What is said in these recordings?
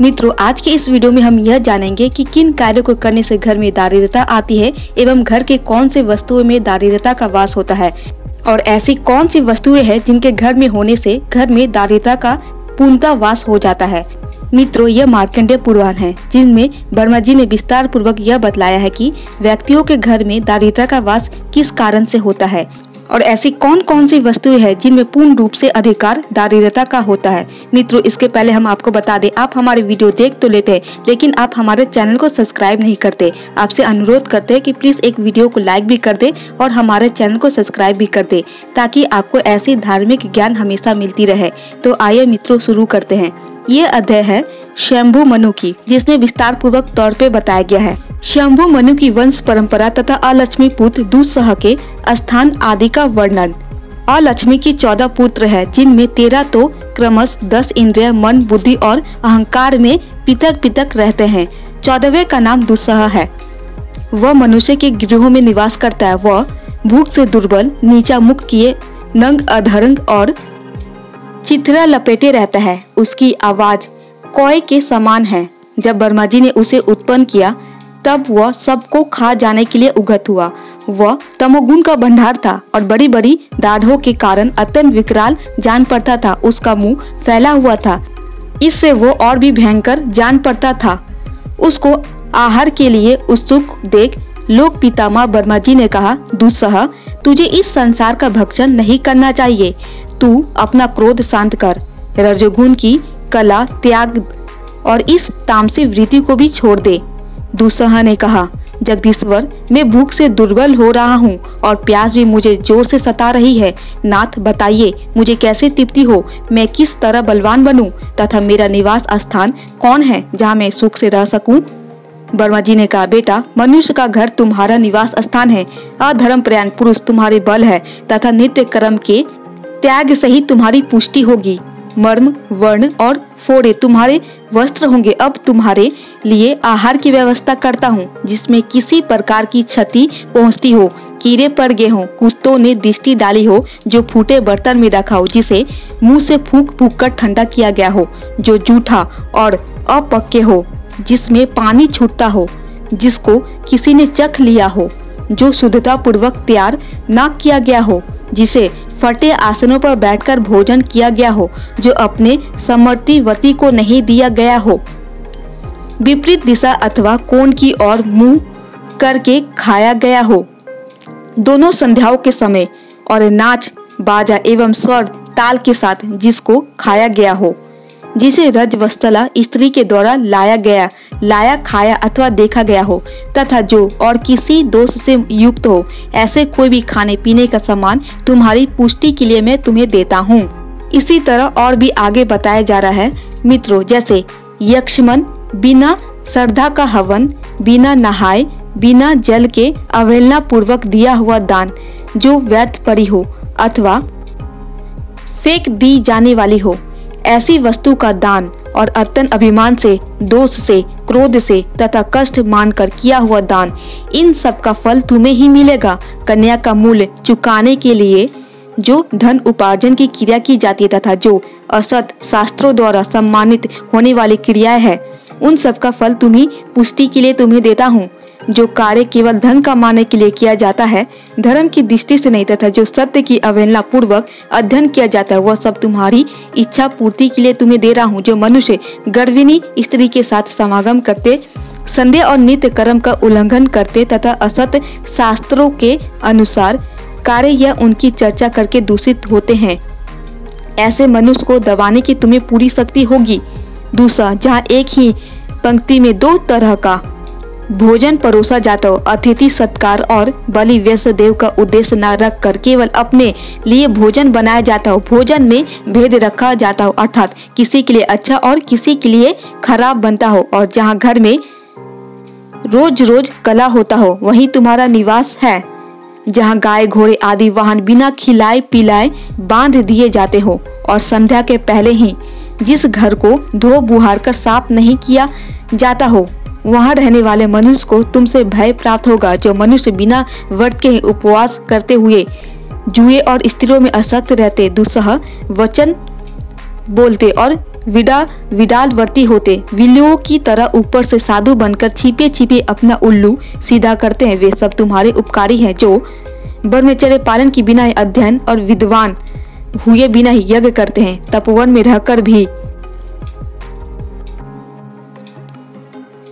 मित्रों, आज के इस वीडियो में हम यह जानेंगे कि किन कार्यों को करने से घर में दारिद्रता आती है एवं घर के कौन से वस्तुओं में दारिद्रता का वास होता है और ऐसी कौन सी वस्तुएं हैं जिनके घर में होने से घर में दारिद्रता का पूर्णतः वास हो जाता है। मित्रों, यह मार्कंडेय पुराण है जिनमें वर्मा जी ने विस्तार पूर्वक यह बतलाया है कि व्यक्तियों के घर में दारिद्रता का वास किस कारण से होता है और ऐसी कौन कौन सी वस्तुएं हैं जिनमें पूर्ण रूप से अधिकार दारिद्रता का होता है। मित्रों, इसके पहले हम आपको बता दें, आप हमारे वीडियो देख तो लेते हैं लेकिन आप हमारे चैनल को सब्सक्राइब नहीं करते। आपसे अनुरोध करते हैं कि प्लीज एक वीडियो को लाइक भी कर दे और हमारे चैनल को सब्सक्राइब भी कर दे ताकि आपको ऐसी धार्मिक ज्ञान हमेशा मिलती रहे। तो आइए मित्रों, शुरू करते हैं। ये अध्याय है शंभु मनु की, जिसमें विस्तार पूर्वक तौर पे बताया गया है। शंभु मनु की वंश परंपरा तथा अलक्ष्मी पुत्र दुस्सह के स्थान आदि का वर्णन। अलक्ष्मी की 14 पुत्र है, जिनमें 13 तो क्रमश 10 इंद्रिय, मन, बुद्धि और अहंकार में पृथक पृथक रहते हैं। 14वें का नाम दुस्सह है। वह मनुष्य के गृहों में निवास करता है। वह भूख से दुर्बल, नीचा मुख किए, नंग अधरंग और चिथरा लपेटे रहता है। उसकी आवाज कोय के समान है। जब वर्मा जी ने उसे उत्पन्न किया तब वह सबको खा जाने के लिए उगत हुआ। वह तमोगुण का भंडार था और बड़ी बड़ी दाढ़ों के कारण अत्यंत विकराल जान पड़ता था। उसका मुंह फैला हुआ था, इससे वो और भी भयंकर जान पड़ता था। उसको आहार के लिए उत्सुक देख लोक पितामह वर्मा जी ने कहा, दुस्सह, तुझे इस संसार का भक्षण नहीं करना चाहिए। तू अपना क्रोध शांत कर, रजोगुण की कला त्याग और इस तामसी वृत्ति को भी छोड़ दे। दुस्सह ने कहा, जगदीश्वर, मैं भूख से दुर्बल हो रहा हूँ और प्यास भी मुझे जोर से सता रही है। नाथ, बताइए मुझे कैसे तृप्ति हो, मैं किस तरह बलवान बनूं तथा मेरा निवास स्थान कौन है जहाँ मैं सुख से रह सकूं। वर्मा जी ने कहा, बेटा, मनुष्य का घर तुम्हारा निवास स्थान है। अधर्म प्रयाण पुरुष तुम्हारे बल है तथा नित्य कर्म के त्याग से ही तुम्हारी पुष्टि होगी। मर्म, वर्ण और फोड़े तुम्हारे वस्त्र होंगे। अब तुम्हारे लिए आहार की व्यवस्था करता हूँ जिसमें किसी प्रकार की क्षति पहुँचती हो, कीड़े पड़ गए हो, कुत्तों ने दृष्टि डाली हो, जो फूटे बर्तन में रखा हो, जिसे मुंह से फूंक फूंक कर ठंडा किया गया हो, जो जूठा और अपक्के हो, जिसमें पानी छूटता हो, जिसको किसी ने चख लिया हो, जो शुद्धता पूर्वक तैयार न किया गया हो, जिसे फटे आसनों पर बैठकर भोजन किया गया हो, जो अपने समर्थिवती को नहीं दिया गया हो, विपरीत दिशा अथवा कोण की ओर मुंह करके खाया गया हो, दोनों संध्याओं के समय और नाच बाजा एवं स्वर ताल के साथ जिसको खाया गया हो, जिसे रजवस्तला स्त्री के द्वारा लाया खाया अथवा देखा गया हो, तथा जो और किसी दोष से युक्त हो, ऐसे कोई भी खाने पीने का सामान तुम्हारी पुष्टि के लिए मैं तुम्हें देता हूँ। इसी तरह और भी आगे बताया जा रहा है। मित्रों, जैसे यक्षमन, बिना श्रद्धा का हवन, बिना नहाए, बिना जल के अवहेलना पूर्वक दिया हुआ दान, जो व्यर्थ पड़ी हो अथवा फेंक दी जाने वाली हो, ऐसी वस्तु का दान और अत्यंत अभिमान से, दोष से, क्रोध से तथा कष्ट मानकर किया हुआ दान, इन सब का फल तुम्हें ही मिलेगा। कन्या का मूल्य चुकाने के लिए जो धन उपार्जन की क्रिया की जाती है तथा जो असत शास्त्रों द्वारा सम्मानित होने वाली क्रियाएं है, उन सब का फल तुम्ही पुष्टि के लिए तुम्हें देता हूँ। जो कार्य केवल धन कमाने के लिए किया जाता है, धर्म की दृष्टि से नहीं, तथा जो सत्य की अवहेलना पूर्वक अध्ययन किया जाता है, वह सब तुम्हारी इच्छा पूर्ति के लिए तुम्हें दे रहा हूँ। जो मनुष्य गर्भिणी स्त्री के साथ समागम करते, संदेह और नित्य कर्म का उल्लंघन करते तथा असत्य शास्त्रों के अनुसार कार्य या उनकी चर्चा करके दूषित होते हैं, ऐसे मनुष्य को दबाने की तुम्हें पूरी शक्ति होगी। दूसरा, जहाँ एक ही पंक्ति में 2 तरह का भोजन परोसा जाता हो, अतिथि सत्कार और बलि व्यस्त देव का उद्देश्य न रख कर केवल अपने लिए भोजन बनाया जाता हो, भोजन में भेद रखा जाता हो, अर्थात किसी के लिए अच्छा और किसी के लिए खराब बनता हो, और जहाँ घर में रोज रोज कला होता हो, वहीं तुम्हारा निवास है। जहाँ गाय घोड़े आदि वाहन बिना खिलाए पिलाए बांध दिए जाते हो, और संध्या के पहले ही जिस घर को धो बुहार कर साफ नहीं किया जाता हो, वहाँ रहने वाले मनुष्य को तुमसे भय प्राप्त होगा। जो मनुष्य बिना व्रत के उपवास करते हुए जुए और स्त्रियों में आसक्त रहते, दुस्सह वचन बोलते और विडालवर्ती होते, बिल्लियों की तरह ऊपर से साधु बनकर छिपे छिपे अपना उल्लू सीधा करते हैं। वे सब तुम्हारे उपकारी हैं जो ब्रह्मचर्य पालन की बिना अध्ययन और विद्वान हुए बिना ही यज्ञ करते हैं, तपोवन में रहकर भी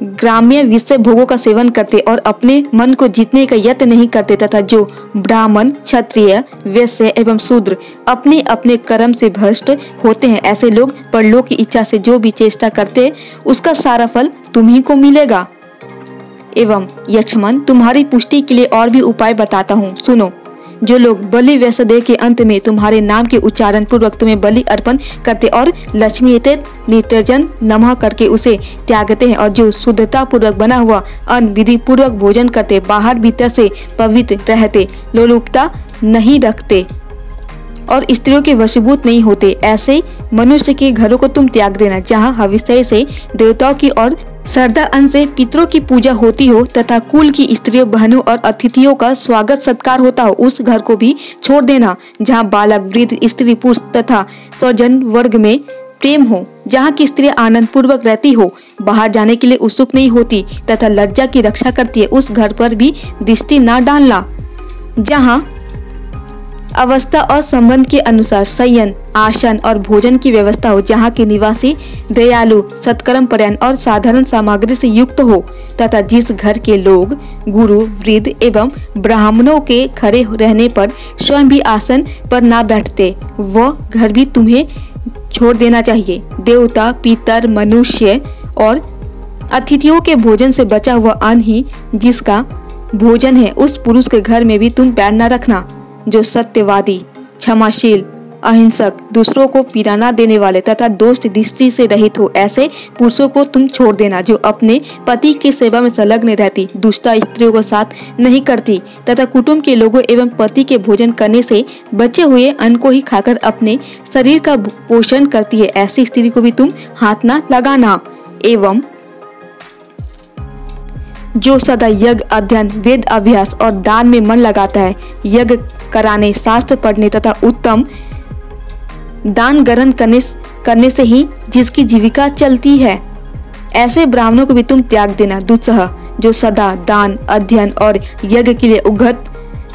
ग्राम्य विषय भोगों का सेवन करते और अपने मन को जीतने का यत्न नहीं करते, तथा जो ब्राह्मण, क्षत्रिय, वैश्य एवं शूद्र अपने अपने कर्म से भ्रष्ट होते हैं, ऐसे लोग परलोक की इच्छा से जो भी चेष्टा करते उसका सारा फल तुम्ही को मिलेगा। एवं यक्षमन, तुम्हारी पुष्टि के लिए और भी उपाय बताता हूँ, सुनो। जो लोग बलि वैसदेव के अंत में तुम्हारे नाम के उच्चारण पूर्वक तुम्हें बलि अर्पण करते और लक्ष्मी नित्यजन नमः करके उसे त्यागते हैं, और जो शुद्धता पूर्वक बना हुआ अन्न विधि पूर्वक भोजन करते, बाहर भीतर से पवित्र रहते, लोलुपता नहीं रखते और स्त्रियों के वशीभूत नहीं होते, ऐसे मनुष्य के घरों को तुम त्याग देना, जहाँ हविष्य से देवताओं की और श्रद्धा अन्न से पितरों की पूजा होती हो, तथा कुल की स्त्रियों, बहनों और अतिथियों का स्वागत सत्कार होता हो, उस घर को भी छोड़ देना, जहाँ बालक, वृद्ध, स्त्री, पुरुष तथा स्वजन वर्ग में प्रेम हो, जहाँ की स्त्री आनंद पूर्वक रहती हो, बाहर जाने के लिए उत्सुक नहीं होती तथा लज्जा की रक्षा करती है, उस घर पर भी दृष्टि न डालना, जहाँ अवस्था और संबंध के अनुसार शयन, आसन और भोजन की व्यवस्था हो, जहाँ के निवासी दयालु, सत्कर्म परायण और साधारण सामग्री से युक्त हो, तथा जिस घर के लोग गुरु, वृद्ध एवं ब्राह्मणों के खड़े रहने पर स्वयं भी आसन पर ना बैठते, वह घर भी तुम्हें छोड़ देना चाहिए। देवता, पितर, मनुष्य और अतिथियों के भोजन से बचा हुआ अन्न ही जिसका भोजन है, उस पुरुष के घर में भी तुम पैर न रखना। जो सत्यवादी, क्षमाशील, अहिंसक, दूसरों को पीड़ा न देने वाले तथा दोष दृष्टि से रहित हो, ऐसे पुरुषों को तुम छोड़ देना। जो अपने पति की सेवा में संलग्न रहती, दुष्टा स्त्रियों को साथ नहीं करती तथा कुटुंब के लोगों एवं पति के भोजन करने से बचे हुए अन्न को ही खाकर अपने शरीर का पोषण करती है, ऐसी स्त्री को भी तुम हाथ न लगाना। एवं जो सदा यज्ञ, अध्ययन, वेद अभ्यास और दान में मन लगाता है, यज्ञ कराने, शास्त्र पढ़ने तथा उत्तम दान ग्रहण करने से ही जिसकी जीविका चलती है, ऐसे ब्राह्मणों को भी तुम त्याग देना। दुस्सह, जो सदा दान, अध्ययन और यज्ञ के लिए उद्यत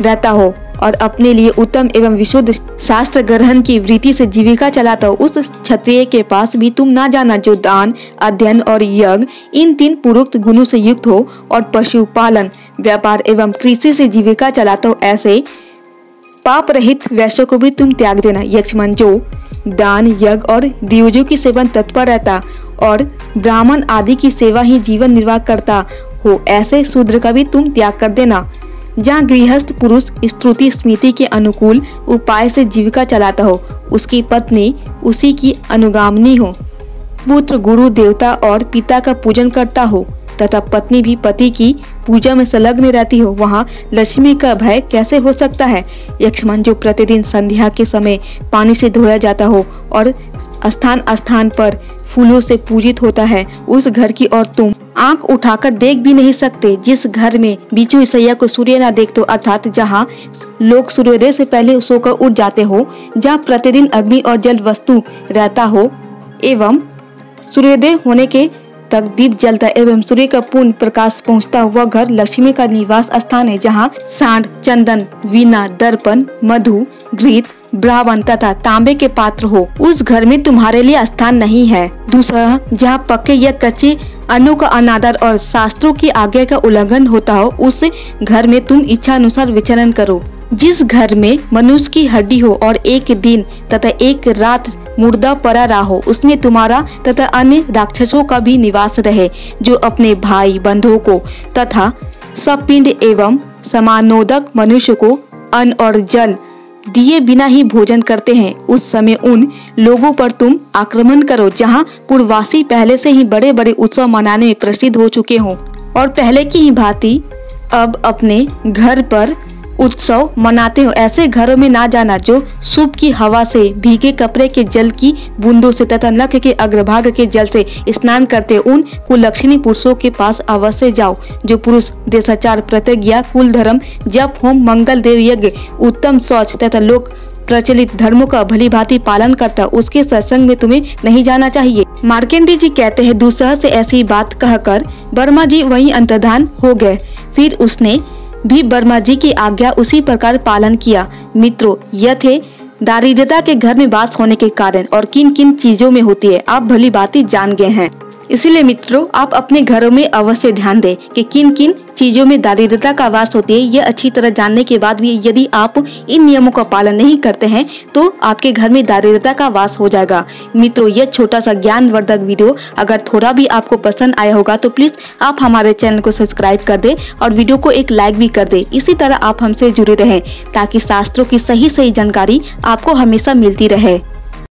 रहता हो और अपने लिए उत्तम एवं विशुद्ध शास्त्र ग्रहण की वृत्ति से जीविका चलाता हो, उस क्षत्रिय के पास भी तुम ना जाना। जो दान, अध्ययन और यज्ञ इन तीन पूर्वोक्त गुणों से युक्त हो और पशुपालन, व्यापार एवं कृषि से जीविका चलाता हो, ऐसे पाप रहित वैश्य को भी तुम त्याग देना। यक्षमन, जो दान, यज्ञ और द्विजों की सेवन तत्पर रहता और ब्राह्मण आदि की सेवा ही जीवन निर्वाह करता हो, ऐसे शूद्र का भी तुम त्याग कर देना। जहाँ गृहस्थ पुरुष स्तुति स्मृति के अनुकूल उपाय से जीविका चलाता हो, उसकी पत्नी उसी की अनुगामिनी हो, पुत्र गुरु, देवता और पिता का पूजन करता हो तथा पत्नी भी पति की पूजा में संलग्न रहती हो, वहाँ लक्ष्मी का भय कैसे हो सकता है। यक्षमन, जो प्रतिदिन संध्या के समय पानी से धोया जाता हो और स्थान स्थान पर फूलों से पूजित होता है, उस घर की ओर तुम आंख उठाकर देख भी नहीं सकते। जिस घर में बीचू सैया को सूर्य न देखते हो, अर्थात जहाँ लोग सूर्योदय से पहले सोकर उठ जाते हो, जहाँ प्रतिदिन अग्नि और जल वस्तु रहता हो एवं सूर्योदय होने के तक दीप जलता एवं सूर्य का पूर्ण प्रकाश पहुंचता हुआ घर लक्ष्मी का निवास स्थान है। जहाँ सांड, चंदन, वीणा, दर्पण, मधु, घृत, ब्राह्मण तथा तांबे के पात्र हो, उस घर में तुम्हारे लिए स्थान नहीं है। दूसरा, जहाँ पक्के या कच्चे अन्नों का अनादर और शास्त्रों की आज्ञा का उल्लंघन होता हो, उस घर में तुम इच्छा अनुसार विचरण करो। जिस घर में मनुष्य की हड्डी हो और एक दिन तथा एक रात मुर्दा पड़ा रहा हो, उसमें तुम्हारा तथा अन्य राक्षसों का भी निवास रहे, जो अपने भाई बंधुओं को तथा सब पिंड एवं समानोदक मनुष्य को अन्न और जल दिए बिना ही भोजन करते हैं। उस समय उन लोगों पर तुम आक्रमण करो, जहाँ पूर्ववासी पहले से ही बड़े बड़े उत्सव मनाने में प्रसिद्ध हो चुके हों और पहले की ही भांति अब अपने घर पर उत्सव मनाते हो। ऐसे घरों में ना जाना जो सूप की हवा से, भीगे कपड़े के जल की बूंदों से तथा नख के अग्रभाग के जल से स्नान करते उन कुलक्षणी पुरुषों के पास अवश्य जाओ, जो पुरुष देशाचार, प्रतिज्ञा, कुल धर्म, जप, होम, मंगल, देव यज्ञ, उत्तम शौच तथा लोक प्रचलित धर्मों का भली भांति पालन करता उसके सत्संग में तुम्हें नहीं जाना चाहिए। मार्कंडेय जी कहते हैं, दूसरा से ऐसी बात कहकर ब्रह्मा जी वहीं अंतर्धान हो गए। फिर उसने भी ब्रह्मा जी की आज्ञा उसी प्रकार पालन किया। मित्रों, यह थे दारिद्रता के घर में वास होने के कारण और किन किन चीजों में होती है आप भली भांति जान गए हैं। इसीलिए मित्रों, आप अपने घरों में अवश्य ध्यान दें कि किन किन चीजों में दारिद्रता का वास होती है। ये अच्छी तरह जानने के बाद भी यदि आप इन नियमों का पालन नहीं करते हैं तो आपके घर में दारिद्रता का वास हो जाएगा। मित्रों, यह छोटा सा ज्ञानवर्धक वीडियो अगर थोड़ा भी आपको पसंद आया होगा तो प्लीज आप हमारे चैनल को सब्सक्राइब कर दे और वीडियो को एक लाइक भी कर दे। इसी तरह आप हमसे जुड़े रहें ताकि शास्त्रों की सही जानकारी आपको हमेशा मिलती रहे।